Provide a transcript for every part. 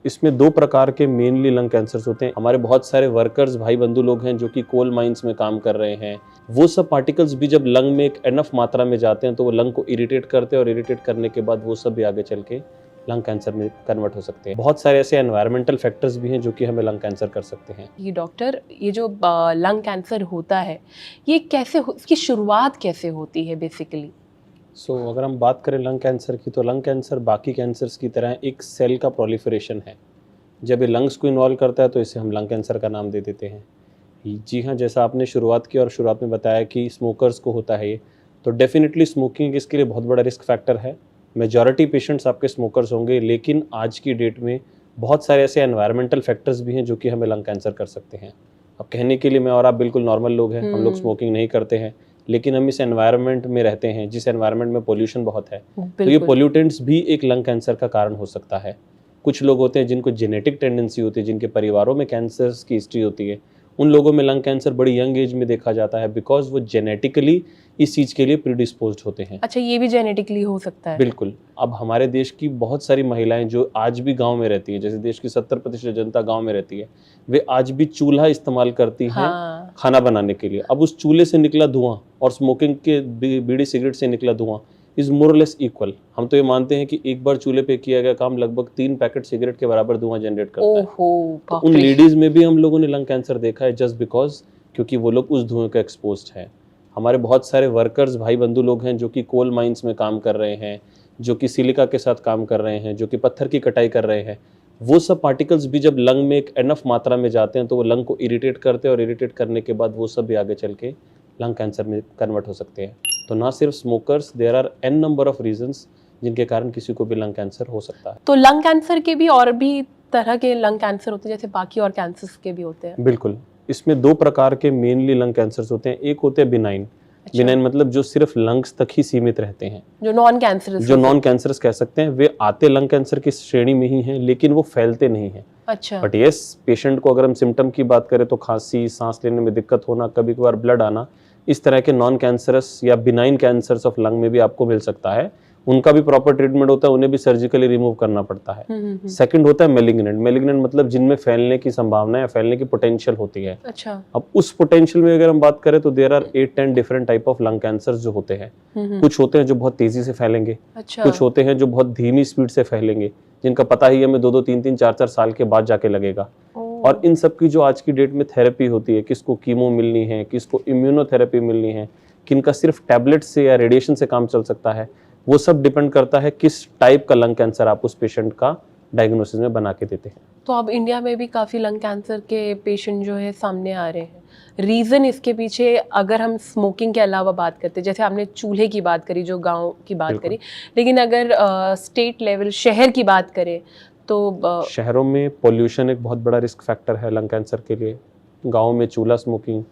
इसमें 2 प्रकार के मेनली लंग कैंसर्स होते हैं। हमारे बहुत सारे वर्कर्स भाई बंधु लोग हैं जो कि कोल माइंस में काम कर रहे हैं। वो सब पार्टिकल्स भी जब लंग में एक एनफ मात्रा में जाते हैं तो वो लंग को इरिटेट करते हैं और इरिटेट करने के बाद वो सब भी आगे चल के लंग कैंसर में कन्वर्ट हो सकते हैं। बहुत सारे ऐसे एनवायरमेंटल फैक्टर्स भी हैं जो कि हमें लंग कैंसर कर सकते हैं। ये डॉक्टर, ये जो लंग कैंसर होता है, ये कैसे इसकी शुरुआत कैसे होती है बेसिकली? अगर हम बात करें लंग कैंसर की, तो लंग कैंसर बाकी कैंसर्स की तरह एक सेल का प्रोलिफरेशन है। जब ये लंग्स को इन्वॉल्व करता है तो इसे हम लंग कैंसर का नाम दे देते हैं। जी हाँ, जैसा आपने शुरुआत की और शुरुआत में बताया कि स्मोकर्स को होता है ये, तो डेफिनेटली स्मोकिंग इसके लिए बहुत बड़ा रिस्क फैक्टर है। मेजॉरिटी पेशेंट्स आपके स्मोकर्स होंगे, लेकिन आज की डेट में बहुत सारे ऐसे एनवायरमेंटल फैक्टर्स भी हैं जो कि हमें लंग कैंसर कर सकते हैं। अब कहने के लिए मैं और आप बिल्कुल नॉर्मल लोग हैं, हम लोग स्मोकिंग नहीं करते हैं, लेकिन हम इस एनवायरनमेंट में रहते हैं जिस एनवायरनमेंट में पोल्यूशन बहुत है, तो ये पोल्यूटेंट्स भी एक लंग कैंसर का कारण हो सकता है। कुछ लोग होते हैं जिनको जेनेटिक टेंडेंसी होती है, जिनके परिवारों में कैंसर्स की हिस्ट्री होती है, उन लोगों में लंग कैंसर बड़ी यंग एज में देखा जाता है, बिकॉज वो जेनेटिकली इस चीज़ के लिए प्रीडिस्पोज्ड होते हैं। अच्छा, ये भी जेनेटिकली हो सकता है? बिल्कुल। अब हमारे देश की बहुत सारी महिलाएं जो आज भी गांव में रहती हैं, जैसे देश की 70% जनता गांव में रहती है, वे आज भी चूल्हा इस्तेमाल करती हैं हाँ। खाना बनाने के लिए। अब उस चूल्हे से निकला धुआं और स्मोकिंग के बीड़ी सिगरेट से निकला धुआं इज मोरलेस इक्वल। हम तो ये मानते हैं कि एक बार चूल्हे पे किया गया काम लगभग 3 पैकेट सिगरेट के बराबर धुआं जनरेट करता है। तो उन लेडीज में भी हम लोगों ने लंग कैंसर देखा है, जस्ट बिकॉज क्योंकि वो लोग उस धुएं का एक्सपोज्ड है। हमारे बहुत सारे वर्कर्स भाई बंधु लोग हैं जो कि कोल माइंस में काम कर रहे हैं, जो कि सिलिका के साथ काम कर रहे हैं, जो कि पत्थर की कटाई कर रहे हैं। वो सब पार्टिकल्स भी जब लंग में एक एनफ मात्रा में जाते हैं तो वो लंग को इरिटेट करते हैं और इरिटेट करने के बाद वो सब भी आगे चल के लंग कैंसर में कन्वर्ट हो सकते हैं। तो ना सिर्फ smokers, there are an number of reasons जिनके कारण किसी को भी लंग कैंसर हो सकता है। तो लंग कैंसर के भी और भी तरह के लंग कैंसर होते हैं जैसे बाकी और कैंसर्स के भी होते हैं? बिल्कुल। इसमें 2 प्रकार के मेनली लंग कैंसर्स होते हैं। एक होते हैं बिनाइन। बिनाइन मतलब जो सिर्फ लंग्स तक ही सीमित रहते हैं, जो नॉन कैंसरस कह सकते हैं। वे आते लंग कैंसर की श्रेणी में ही हैं, लेकिन वो फैलते नहीं हैं। अच्छा। बट यस, पेशेंट को अगर हम सिम्टम की बात करें तो खांसी, सांस लेने में दिक्कत होना, कभी कभार ब्लड आना, इस तरह के नॉन कैंसरस या बिनाइन कैंसर्स ऑफ लंग में भी आपको मिल सकता है। उनका भी प्रॉपर ट्रीटमेंट होता है, उन्हें भी सर्जिकली रिमूव करना पड़ता है। सेकंड होता है मेलिग्नेंट। मेलिग्नेंट मतलब जिनमें फैलने की संभावना या फैलने की पोटेंशियल होती है। अच्छा। अब उस पोटेंशियल में अगर हम बात करें तो there are 8-10 different type of lung cancers जो होते हैं। कुछ होते हैं जो बहुत तेजी से फैलेंगे। अच्छा। कुछ होते हैं जो बहुत धीमी स्पीड से फैलेंगे, जिनका पता ही हमें 2-2, 3-3, 4-4 साल के बाद जाके लगेगा। और इन सब की जो आज की डेट में थेरेपी होती है, किसको कीमो मिलनी है, किसको इम्यूनोथेरेपी मिलनी है, किनका सिर्फ टैबलेट से या रेडिएशन से काम चल सकता है, वो सब डिपेंड करता है किस टाइप का लंग कैंसर आप उस पेशेंट का डायग्नोसिस में बना के देते हैं। तो अब इंडिया में भी काफ़ी लंग कैंसर के पेशेंट जो है सामने आ रहे हैं। रीज़न इसके पीछे अगर हम स्मोकिंग के अलावा बात करते हैं, जैसे हमने चूल्हे की बात करी, जो गांव की बात करी, लेकिन अगर स्टेट लेवल शहर की बात करें तो शहरों में पोल्यूशन एक बहुत बड़ा रिस्क फैक्टर है लंग कैंसर के लिए। गाँव में चूल्हा स्मोकिंग,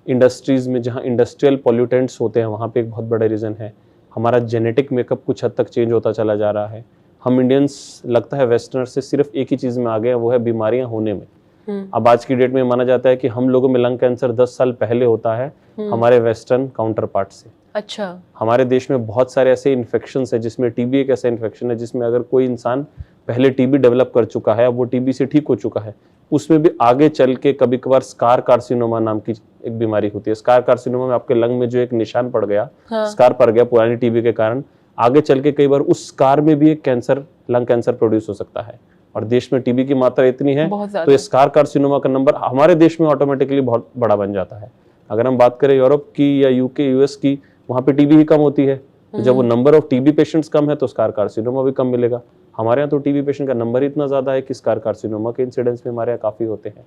इंडस्ट्रीज़ में जहाँ इंडस्ट्रियल पोल्यूटेंट्स होते हैं वहाँ पे एक बहुत बड़ा रीज़न है। हमारा जेनेटिक मेकअप कुछ हद तक चेंज होता चला जा रहा है। हम इंडियंस लगता है वेस्टर्नर से सिर्फ एक ही चीज़ में आ गए हैं, वो है बीमारियां होने में। अब आज की डेट में माना जाता है कि हम लोगों में लंग कैंसर 10 साल पहले होता है हमारे वेस्टर्न काउंटर पार्ट से। अच्छा। हमारे देश में बहुत सारे ऐसे इन्फेक्शन है, जिसमें टीबी एक ऐसा इन्फेक्शन है जिसमें अगर कोई इंसान पहले टीबी डेवलप कर चुका है, अब वो टीबी से ठीक हो चुका है, उसमें भी आगे चल के कभी कभार स्कार कार्सिनोमा नाम की एक बीमारी होती है। स्कार कार्सिनोमा में आपके लंग में जो एक निशान पड़ गया, स्कार पड़ गया पुरानी टीबी के कारण, आगे चल के कई बार उस स्कार में भी एक कैंसर, लंग कैंसर प्रोड्यूस हो सकता है। और देश में टीबी की मात्रा इतनी है तो ये स्कार कार्सिनोमा का नंबर हमारे देश में ऑटोमेटिकली बहुत बड़ा बन जाता है। अगर हम बात करें यूरोप की या यूके, यूएस की, वहाँ पे टीबी ही कम होती है, तो जब वो नंबर ऑफ टीबी पेशेंट्स कम है तो स्कार कार्सिनोमा भी कम मिलेगा। हमारे यहाँ तो टीबी पेशेंट का नंबर इतना ज़्यादा है कि स्कार कार्सिनोमा के इंसिडेंस में हमारे यहाँ काफ़ी होते हैं।